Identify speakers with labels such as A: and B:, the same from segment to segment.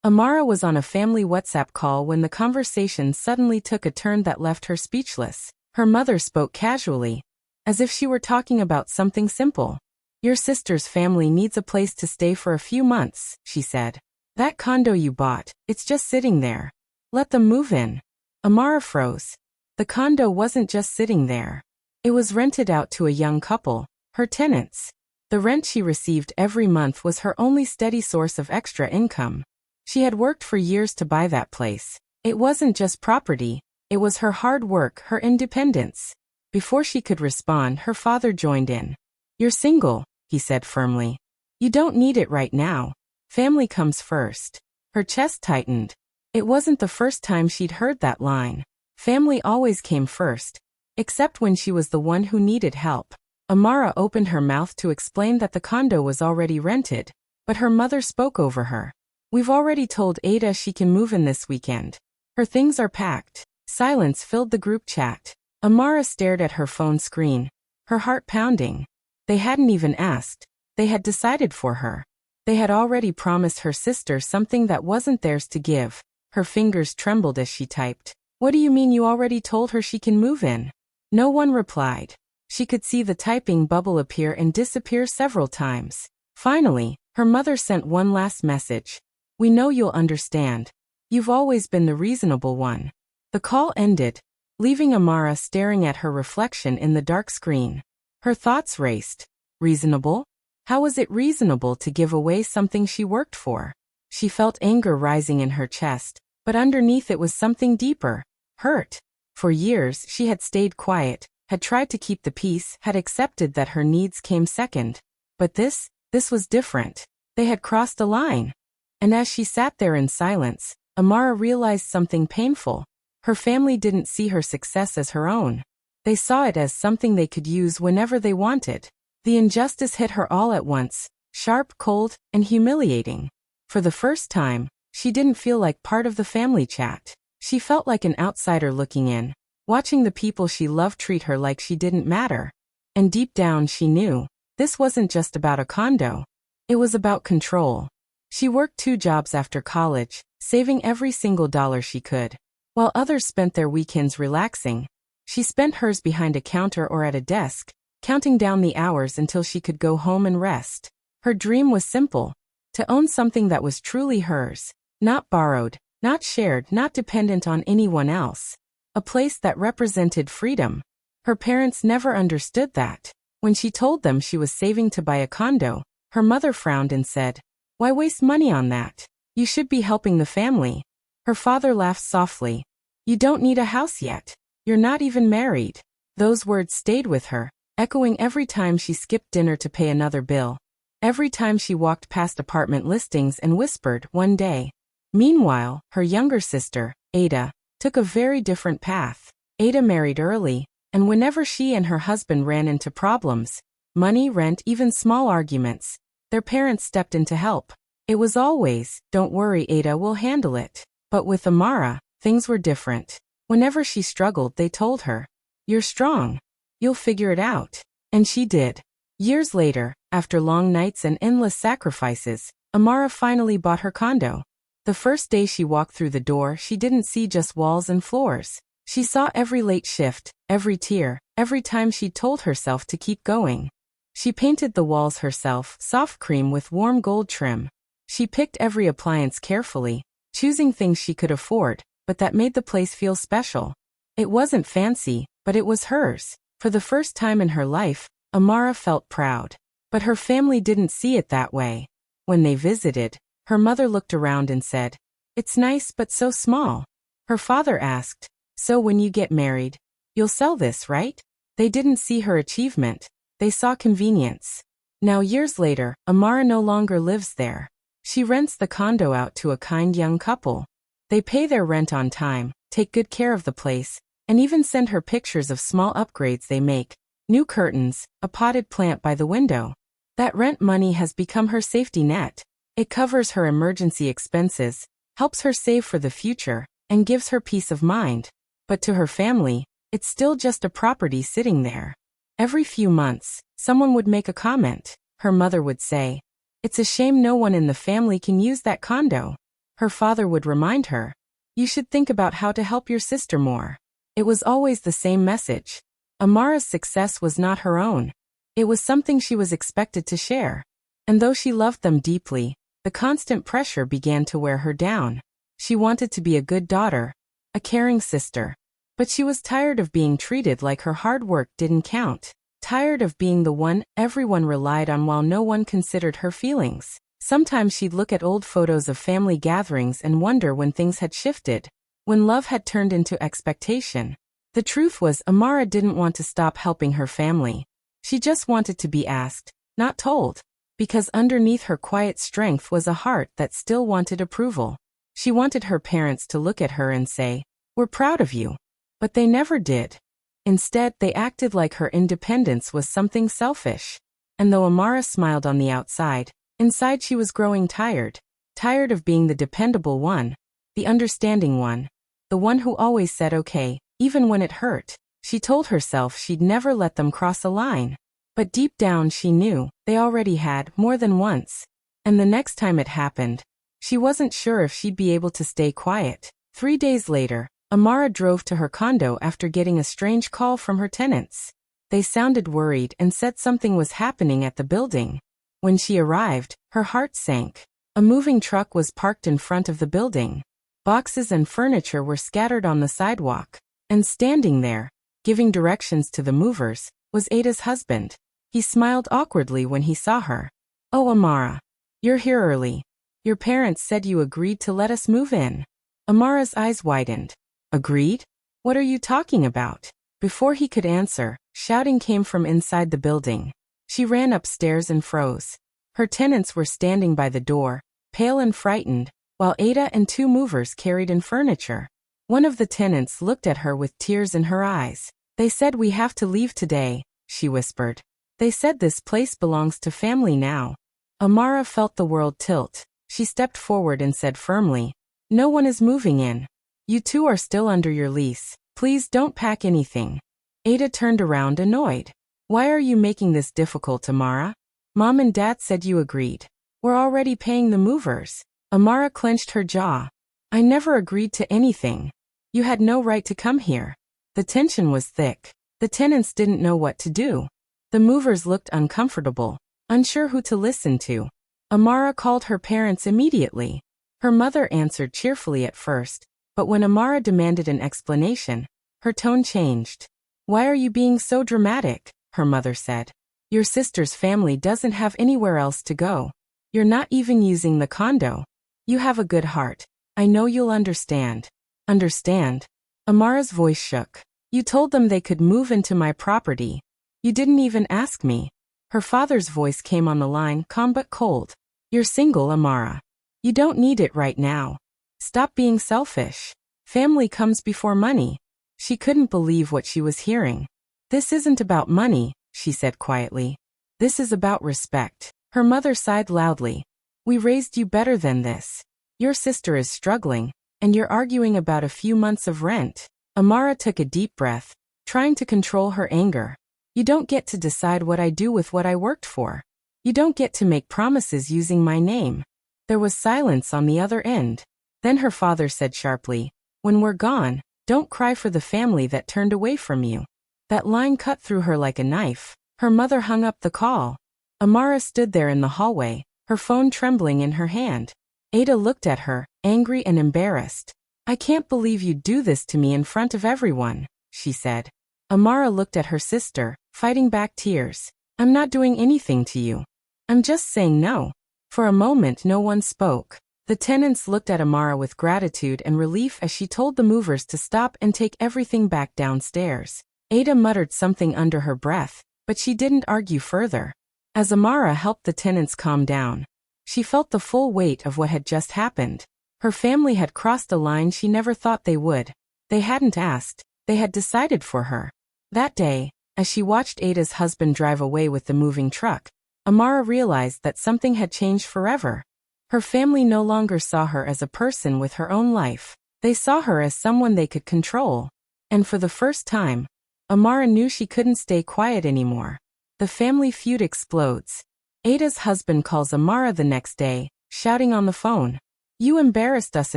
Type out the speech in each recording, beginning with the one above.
A: Amara was on a family WhatsApp call when the conversation suddenly took a turn that left her speechless. Her mother spoke casually, as if she were talking about something simple. "Your sister's family needs a place to stay for a few months," she said. "That condo you bought, it's just sitting there. Let them move in." Amara froze. The condo wasn't just sitting there. It was rented out to a young couple, her tenants. The rent she received every month was her only steady source of extra income. She had worked for years to buy that place. It wasn't just property, it was her hard work, her independence. Before she could respond, her father joined in. "You're single," he said firmly. "You don't need it right now. Family comes first." Her chest tightened. It wasn't the first time she'd heard that line. Family always came first, except when she was the one who needed help. Amara opened her mouth to explain that the condo was already rented, but her mother spoke over her. "We've already told Ada she can move in this weekend. Her things are packed." Silence filled the group chat. Amara stared at her phone screen, her heart pounding. They hadn't even asked. They had decided for her. They had already promised her sister something that wasn't theirs to give. Her fingers trembled as she typed. "What do you mean you already told her she can move in?" No one replied. She could see the typing bubble appear and disappear several times. Finally, her mother sent one last message. "We know you'll understand. You've always been the reasonable one." The call ended, leaving Amara staring at her reflection in the dark screen. Her thoughts raced. Reasonable? How was it reasonable to give away something she worked for? She felt anger rising in her chest, but underneath it was something deeper. Hurt. For years she had stayed quiet, had tried to keep the peace, had accepted that her needs came second. But this was different. They had crossed a line. And as she sat there in silence, Amara realized something painful. Her family didn't see her success as her own. They saw it as something they could use whenever they wanted. The injustice hit her all at once, sharp, cold, and humiliating. For the first time, she didn't feel like part of the family chat. She felt like an outsider looking in, watching the people she loved treat her like she didn't matter. And deep down she knew, this wasn't just about a condo. It was about control. She worked 2 jobs after college, saving every single dollar she could. While others spent their weekends relaxing, she spent hers behind a counter or at a desk, counting down the hours until she could go home and rest. Her dream was simple: to own something that was truly hers, not borrowed, not shared, not dependent on anyone else. A place that represented freedom. Her parents never understood that. When she told them she was saving to buy a condo, her mother frowned and said, "Why waste money on that? You should be helping the family." Her father laughed softly. "You don't need a house yet. You're not even married." Those words stayed with her, echoing every time she skipped dinner to pay another bill. Every time she walked past apartment listings and whispered, "One day." Meanwhile, her younger sister, Ada, took a very different path. Ada married early, and whenever she and her husband ran into problems, money, rent, even small arguments, their parents stepped in to help. It was always, "Don't worry, Ada will handle it." But with Amara, things were different. Whenever she struggled, they told her, "You're strong. You'll figure it out." And she did. Years later, after long nights and endless sacrifices, Amara finally bought her condo. The first day she walked through the door, she didn't see just walls and floors. She saw every late shift, every tear, every time she told herself to keep going. She painted the walls herself, soft cream with warm gold trim. She picked every appliance carefully, choosing things she could afford, but that made the place feel special. It wasn't fancy, but it was hers. For the first time in her life, Amara felt proud. But her family didn't see it that way. When they visited, her mother looked around and said, "It's nice but so small." Her father asked, "So when you get married, you'll sell this, right?" They didn't see her achievement. They saw convenience. Now years later, Amara no longer lives there. She rents the condo out to a kind young couple. They pay their rent on time, take good care of the place, and even send her pictures of small upgrades they make. New curtains, a potted plant by the window. That rent money has become her safety net. It covers her emergency expenses, helps her save for the future, and gives her peace of mind. But to her family, it's still just a property sitting there. Every few months, someone would make a comment. Her mother would say, "It's a shame no one in the family can use that condo." Her father would remind her, "You should think about how to help your sister more." It was always the same message. Amara's success was not her own. It was something she was expected to share. And though she loved them deeply, the constant pressure began to wear her down. She wanted to be a good daughter, a caring sister. But she was tired of being treated like her hard work didn't count. Tired of being the one everyone relied on while no one considered her feelings. Sometimes she'd look at old photos of family gatherings and wonder when things had shifted, when love had turned into expectation. The truth was, Amara didn't want to stop helping her family. She just wanted to be asked, not told. Because underneath her quiet strength was a heart that still wanted approval. She wanted her parents to look at her and say, "We're proud of you." But they never did. Instead, they acted like her independence was something selfish. And though Amara smiled on the outside, inside she was growing tired. Tired of being the dependable one, the understanding one, the one who always said okay, even when it hurt. She told herself she'd never let them cross a line. But deep down she knew they already had, more than once. And the next time it happened, she wasn't sure if she'd be able to stay quiet. 3 days later, Amara drove to her condo after getting a strange call from her tenants. They sounded worried and said something was happening at the building. When she arrived, her heart sank. A moving truck was parked in front of the building. Boxes and furniture were scattered on the sidewalk. And standing there, giving directions to the movers, was Ada's husband. He smiled awkwardly when he saw her. "Oh, Amara. You're here early. Your parents said you agreed to let us move in." Amara's eyes widened. "Agreed? What are you talking about?" Before he could answer, shouting came from inside the building. She ran upstairs and froze. Her tenants were standing by the door, pale and frightened, while Ada and 2 movers carried in furniture. One of the tenants looked at her with tears in her eyes. "They said we have to leave today," she whispered. "They said this place belongs to family now." Amara felt the world tilt. She stepped forward and said firmly, "No one is moving in. You 2 are still under your lease. Please don't pack anything." Ada turned around annoyed. "Why are you making this difficult, Amara? Mom and Dad said you agreed. We're already paying the movers." Amara clenched her jaw. "I never agreed to anything. You had no right to come here." The tension was thick. The tenants didn't know what to do. The movers looked uncomfortable, unsure who to listen to. Amara called her parents immediately. Her mother answered cheerfully at first, but when Amara demanded an explanation, her tone changed. "Why are you being so dramatic?" her mother said. "Your sister's family doesn't have anywhere else to go. You're not even using the condo. You have a good heart. I know you'll understand." "Understand?" Amara's voice shook. "You told them they could move into my property. You didn't even ask me." Her father's voice came on the line, calm but cold. "You're single, Amara. You don't need it right now. Stop being selfish. Family comes before money." She couldn't believe what she was hearing. "This isn't about money," she said quietly. "This is about respect." Her mother sighed loudly. "We raised you better than this. Your sister is struggling, and you're arguing about a few months of rent." Amara took a deep breath, trying to control her anger. "You don't get to decide what I do with what I worked for. You don't get to make promises using my name." There was silence on the other end. Then her father said sharply, "When we're gone, don't cry for the family that turned away from you." That line cut through her like a knife. Her mother hung up the call. Amara stood there in the hallway, her phone trembling in her hand. Ada looked at her, angry and embarrassed. "I can't believe you'd do this to me in front of everyone," she said. Amara looked at her sister, fighting back tears. "I'm not doing anything to you. I'm just saying no." For a moment no one spoke. The tenants looked at Amara with gratitude and relief as she told the movers to stop and take everything back downstairs. Ada muttered something under her breath, but she didn't argue further. As Amara helped the tenants calm down, she felt the full weight of what had just happened. Her family had crossed a line she never thought they would. They hadn't asked, they had decided for her. That day, as she watched Ada's husband drive away with the moving truck, Amara realized that something had changed forever. Her family no longer saw her as a person with her own life. They saw her as someone they could control. And for the first time, Amara knew she couldn't stay quiet anymore. The family feud explodes. Ada's husband calls Amara the next day, shouting on the phone, You embarrassed us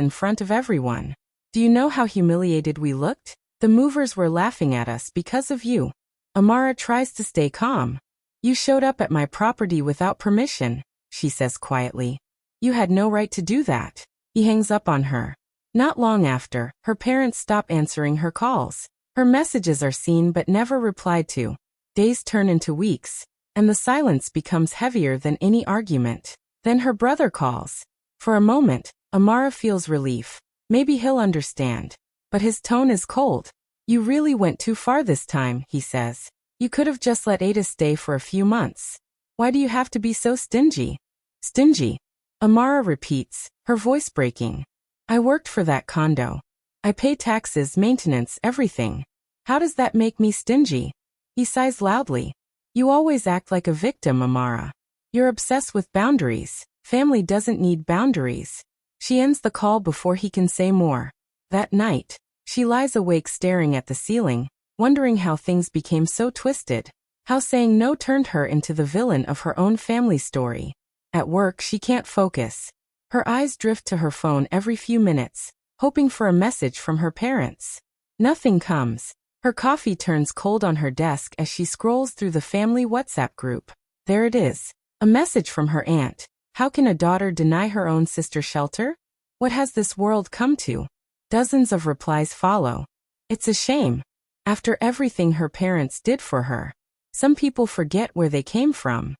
A: in front of everyone. Do you know how humiliated we looked? The movers were laughing at us because of you. Amara tries to stay calm. You showed up at my property without permission, she says quietly. You had no right to do that. He hangs up on her. Not long after, her parents stop answering her calls. Her messages are seen but never replied to. Days turn into weeks, and the silence becomes heavier than any argument. Then her brother calls. For a moment, Amara feels relief. Maybe he'll understand. But his tone is cold. You really went too far this time, he says. You could have just let Ada stay for a few months. Why do you have to be so stingy? Stingy? Amara repeats, her voice breaking. I worked for that condo. I pay taxes, maintenance, everything. How does that make me stingy? He sighs loudly. You always act like a victim, Amara. You're obsessed with boundaries. Family doesn't need boundaries. She ends the call before he can say more. That night, she lies awake staring at the ceiling, wondering how things became so twisted. How saying no turned her into the villain of her own family story. At work, she can't focus. Her eyes drift to her phone every few minutes, hoping for a message from her parents. Nothing comes. Her coffee turns cold on her desk as she scrolls through the family WhatsApp group. There it is. A message from her aunt. How can a daughter deny her own sister shelter? What has this world come to? Dozens of replies follow. It's a shame. After everything her parents did for her. Some people forget where they came from.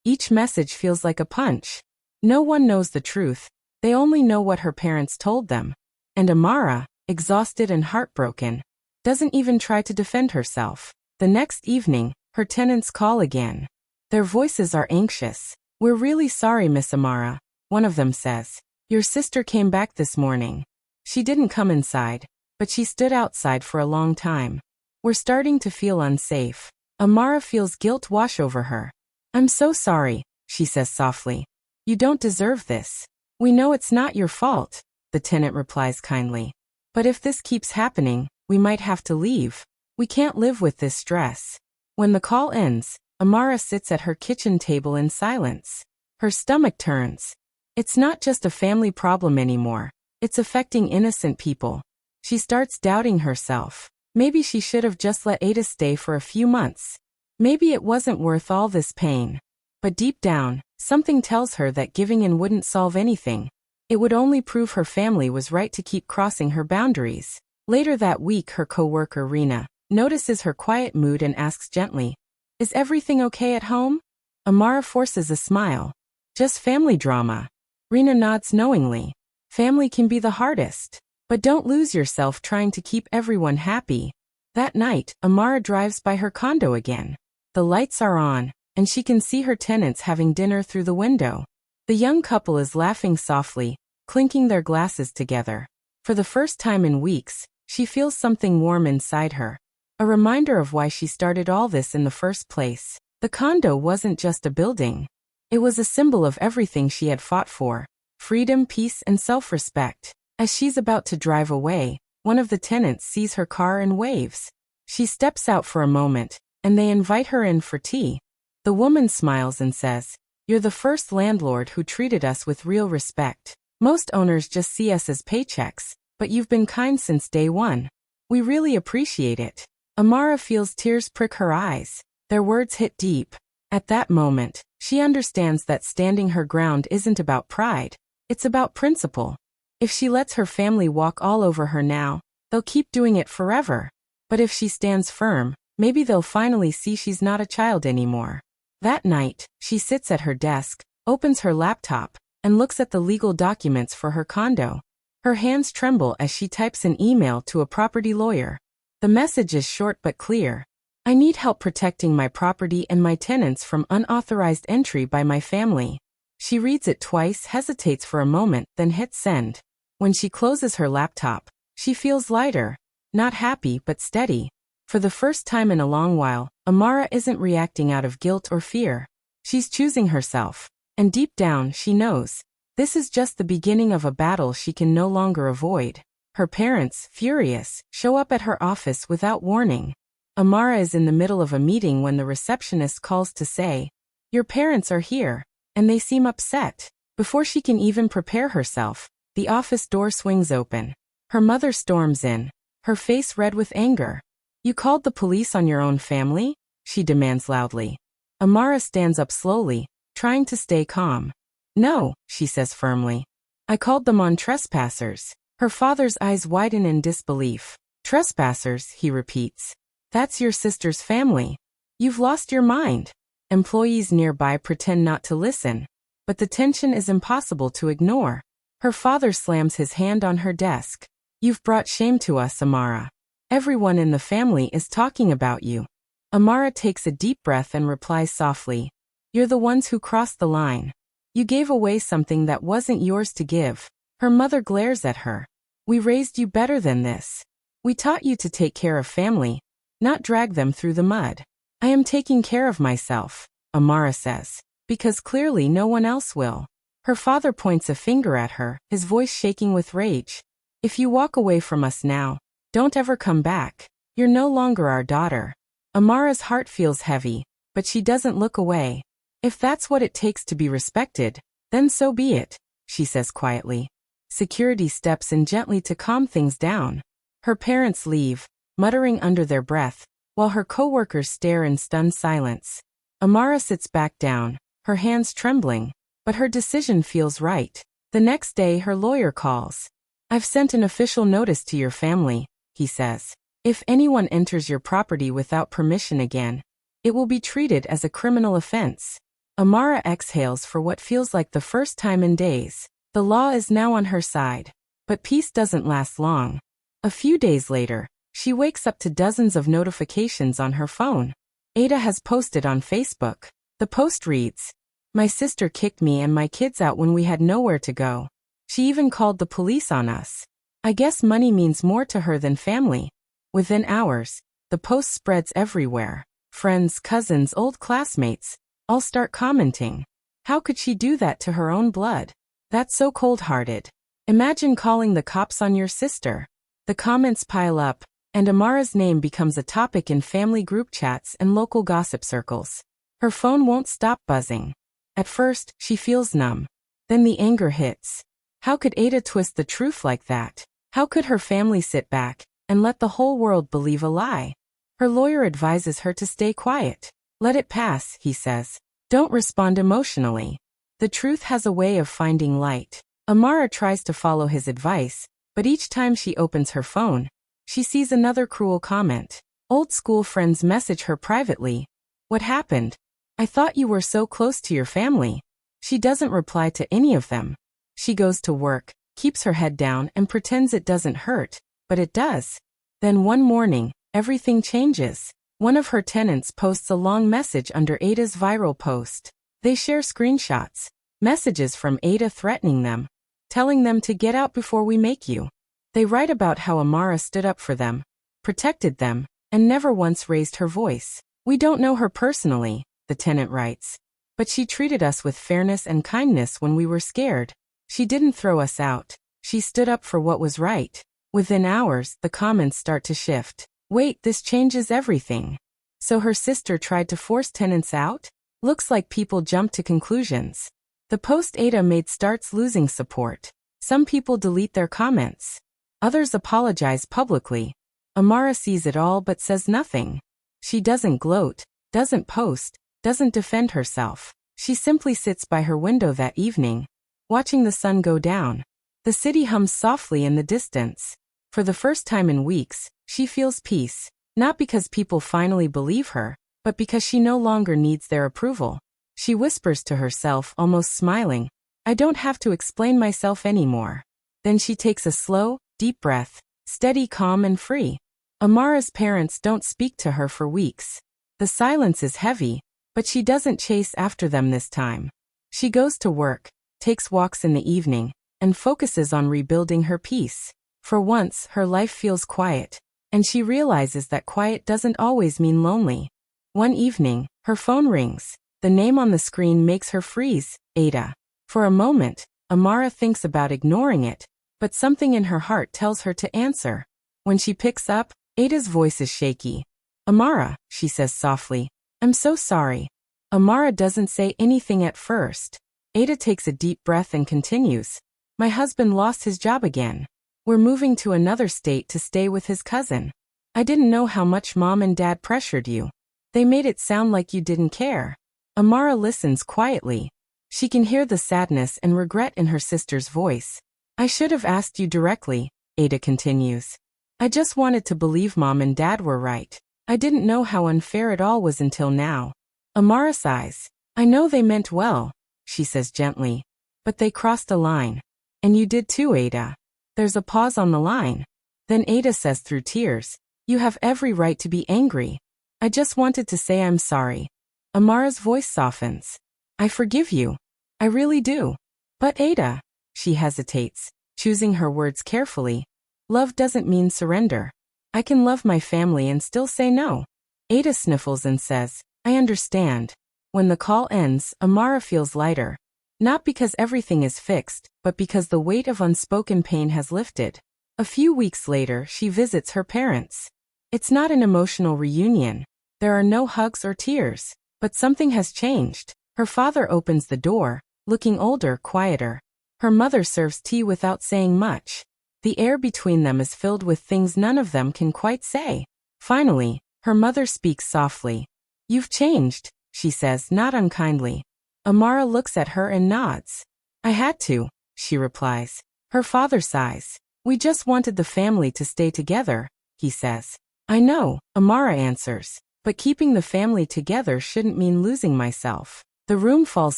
A: Each message feels like a punch. No one knows the truth. They only know what her parents told them. And Amara, exhausted and heartbroken, doesn't even try to defend herself. The next evening, her tenants call again. Their voices are anxious. We're really sorry, Miss Amara, one of them says. Your sister came back this morning. She didn't come inside, but she stood outside for a long time. We're starting to feel unsafe. Amara feels guilt wash over her. I'm so sorry, she says softly. You don't deserve this. We know it's not your fault, the tenant replies kindly. But if this keeps happening, we might have to leave. We can't live with this stress. When the call ends, Amara sits at her kitchen table in silence. Her stomach turns. It's not just a family problem anymore. It's affecting innocent people. She starts doubting herself. Maybe she should have just let Ada stay for a few months. Maybe it wasn't worth all this pain. But deep down, something tells her that giving in wouldn't solve anything. It would only prove her family was right to keep crossing her boundaries. Later that week, her co-worker Rena notices her quiet mood and asks gently, Is everything okay at home? Amara forces a smile. Just family drama. Rena nods knowingly. Family can be the hardest. But don't lose yourself trying to keep everyone happy. That night, Amara drives by her condo again. The lights are on, and she can see her tenants having dinner through the window. The young couple is laughing softly, clinking their glasses together. For the first time in weeks, she feels something warm inside her. A reminder of why she started all this in the first place. The condo wasn't just a building. It was a symbol of everything she had fought for. Freedom, peace, and self-respect. As she's about to drive away, one of the tenants sees her car and waves. She steps out for a moment, and they invite her in for tea. The woman smiles and says, You're the first landlord who treated us with real respect. Most owners just see us as paychecks, but you've been kind since day one. We really appreciate it. Amara feels tears prick her eyes. Their words hit deep. At that moment, she understands that standing her ground isn't about pride. It's about principle. If she lets her family walk all over her now, they'll keep doing it forever. But if she stands firm, maybe they'll finally see she's not a child anymore. That night, she sits at her desk, opens her laptop, and looks at the legal documents for her condo. Her hands tremble as she types an email to a property lawyer. The message is short but clear. I need help protecting my property and my tenants from unauthorized entry by my family. She reads it twice, hesitates for a moment, then hits send. When she closes her laptop, she feels lighter. Not happy, but steady. For the first time in a long while, Amara isn't reacting out of guilt or fear. She's choosing herself. And deep down, she knows. This is just the beginning of a battle she can no longer avoid. Her parents, furious, show up at her office without warning. Amara is in the middle of a meeting when the receptionist calls to say, Your parents are here, and they seem upset. Before she can even prepare herself, The office door swings open. Her mother storms in, her face red with anger. "You called the police on your own family?" she demands loudly. Amara stands up slowly, trying to stay calm. "No," she says firmly. "I called them on trespassers." Her father's eyes widen in disbelief. "Trespassers," he repeats. "That's your sister's family. You've lost your mind." Employees nearby pretend not to listen, but the tension is impossible to ignore. Her father slams his hand on her desk. "You've brought shame to us, Amara. Everyone in the family is talking about you." Amara takes a deep breath and replies softly, "You're the ones who crossed the line. You gave away something that wasn't yours to give." Her mother glares at her. "We raised you better than this. We taught you to take care of family, not drag them through the mud." "I am taking care of myself," Amara says, "because clearly no one else will." Her father points a finger at her, his voice shaking with rage. "If you walk away from us now, don't ever come back. You're no longer our daughter." Amara's heart feels heavy, but she doesn't look away. "If that's what it takes to be respected, then so be it," she says quietly. Security steps in gently to calm things down. Her parents leave, muttering under their breath, while her coworkers stare in stunned silence. Amara sits back down, her hands trembling, but her decision feels right. The next day her lawyer calls. "I've sent an official notice to your family," he says. "If anyone enters your property without permission again, it will be treated as a criminal offense." Amara exhales for what feels like the first time in days. The law is now on her side. But peace doesn't last long. A few days later, she wakes up to dozens of notifications on her phone. Ada has posted on Facebook. The post reads, "My sister kicked me and my kids out when we had nowhere to go. She even called the police on us. I guess money means more to her than family." Within hours, the post spreads everywhere. Friends, cousins, old classmates, all start commenting. How could she do that to her own blood? That's so cold-hearted. Imagine calling the cops on your sister. The comments pile up, and Amara's name becomes a topic in family group chats and local gossip circles. Her phone won't stop buzzing. At first, she feels numb. Then the anger hits. How could Ada twist the truth like that? How could her family sit back and let the whole world believe a lie? Her lawyer advises her to stay quiet. "Let it pass," he says. "Don't respond emotionally. The truth has a way of finding light." Amara tries to follow his advice, but each time she opens her phone, she sees another cruel comment. Old school friends message her privately. "What happened? I thought you were so close to your family." She doesn't reply to any of them. She goes to work, keeps her head down and pretends it doesn't hurt, but it does. Then one morning, everything changes. One of her tenants posts a long message under Ada's viral post. They share screenshots, messages from Ada threatening them, telling them to get out before we make you. They write about how Amara stood up for them, protected them, and never once raised her voice. "We don't know her personally," the tenant writes, "but she treated us with fairness and kindness when we were scared. She didn't throw us out. She stood up for what was right." Within hours, the comments start to shift. "Wait, this changes everything. So her sister tried to force tenants out?" Looks like people jump to conclusions. The post Ada made starts losing support. Some people delete their comments. Others apologize publicly. Amara sees it all but says nothing. She doesn't gloat, doesn't post, doesn't defend herself. She simply sits by her window that evening, watching the sun go down. The city hums softly in the distance. For the first time in weeks, she feels peace, not because people finally believe her, but because she no longer needs their approval. She whispers to herself, almost smiling, "I don't have to explain myself anymore." Then she takes a slow, deep breath, steady, calm, and free. Amara's parents don't speak to her for weeks. The silence is heavy, but she doesn't chase after them this time. She goes to work, takes walks in the evening, and focuses on rebuilding her peace. For once, her life feels quiet, and she realizes that quiet doesn't always mean lonely. One evening, her phone rings. The name on the screen makes her freeze, Ada. For a moment, Amara thinks about ignoring it, but something in her heart tells her to answer. When she picks up, Ada's voice is shaky. "Amara," she says softly, "I'm so sorry." Amara doesn't say anything at first. Ada takes a deep breath and continues. My husband lost his job again. We're moving to another state to stay with his cousin. I didn't know how much Mom and Dad pressured you. They made it sound like you didn't care. Amara listens quietly. She can hear the sadness and regret in her sister's voice. I should have asked you directly, Ada continues. I just wanted to believe Mom and Dad were right. I didn't know how unfair it all was until now. Amara sighs. I know they meant well, she says gently. But they crossed a line. And you did too, Ada. There's a pause on the line. Then Ada says through tears, you have every right to be angry. I just wanted to say I'm sorry. Amara's voice softens. I forgive you. I really do. But Ada, she hesitates, choosing her words carefully. Love doesn't mean surrender. I can love my family and still say no. Ada sniffles and says, I understand. When the call ends, Amara feels lighter. Not because everything is fixed, but because the weight of unspoken pain has lifted. A few weeks later, she visits her parents. It's not an emotional reunion. There are no hugs or tears. But something has changed. Her father opens the door, looking older, quieter. Her mother serves tea without saying much. The air between them is filled with things none of them can quite say. Finally, her mother speaks softly. You've changed, she says, not unkindly. Amara looks at her and nods. I had to, she replies. Her father sighs. We just wanted the family to stay together, he says. I know, Amara answers. But keeping the family together shouldn't mean losing myself. The room falls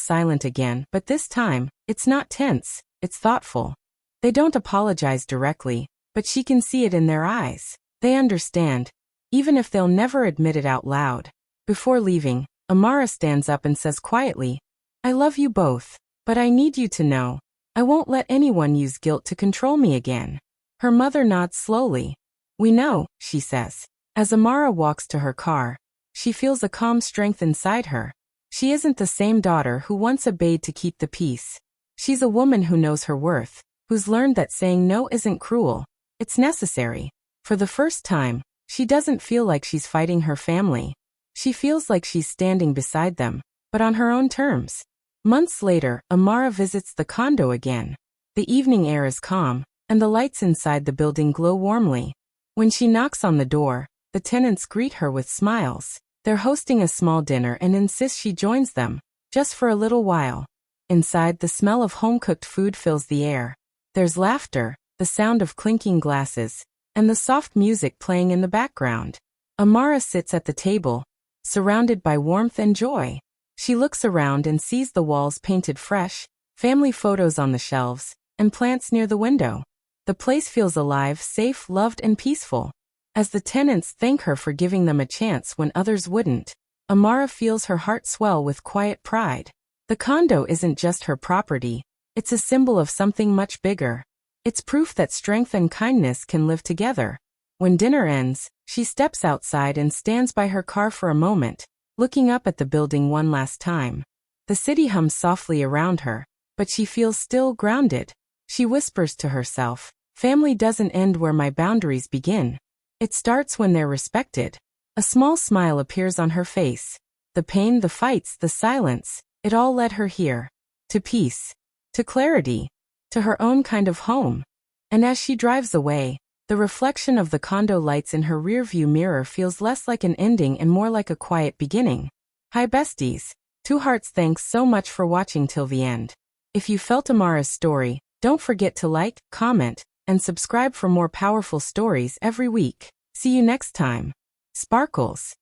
A: silent again, but this time, it's not tense, it's thoughtful. They don't apologize directly, but she can see it in their eyes. They understand, even if they'll never admit it out loud. Before leaving, Amara stands up and says quietly, I love you both, but I need you to know, I won't let anyone use guilt to control me again. Her mother nods slowly. We know, she says. As Amara walks to her car, she feels a calm strength inside her. She isn't the same daughter who once obeyed to keep the peace. She's a woman who knows her worth, who's learned that saying no isn't cruel. It's necessary. For the first time, she doesn't feel like she's fighting her family. She feels like she's standing beside them, but on her own terms. Months later, Amara visits the condo again. The evening air is calm, and the lights inside the building glow warmly. When she knocks on the door, the tenants greet her with smiles. They're hosting a small dinner and insist she joins them, just for a little while. Inside, the smell of home-cooked food fills the air. There's laughter, the sound of clinking glasses, and the soft music playing in the background. Amara sits at the table, surrounded by warmth and joy. She looks around and sees the walls painted fresh, family photos on the shelves, and plants near the window. The place feels alive, safe, loved, and peaceful. As the tenants thank her for giving them a chance when others wouldn't, Amara feels her heart swell with quiet pride. The condo isn't just her property, it's a symbol of something much bigger. It's proof that strength and kindness can live together. When dinner ends, she steps outside and stands by her car for a moment, looking up at the building one last time. The city hums softly around her, but she feels still, grounded. She whispers to herself, family doesn't end where my boundaries begin. It starts when they're respected. A small smile appears on her face. The pain, the fights, the silence, it all led her here. To peace. To clarity. To her own kind of home. And as she drives away, the reflection of the condo lights in her rearview mirror feels less like an ending and more like a quiet beginning. Hi besties. Two Hearts, thanks so much for watching till the end. If you felt Amara's story, don't forget to like, comment, and subscribe for more powerful stories every week. See you next time. Sparkles.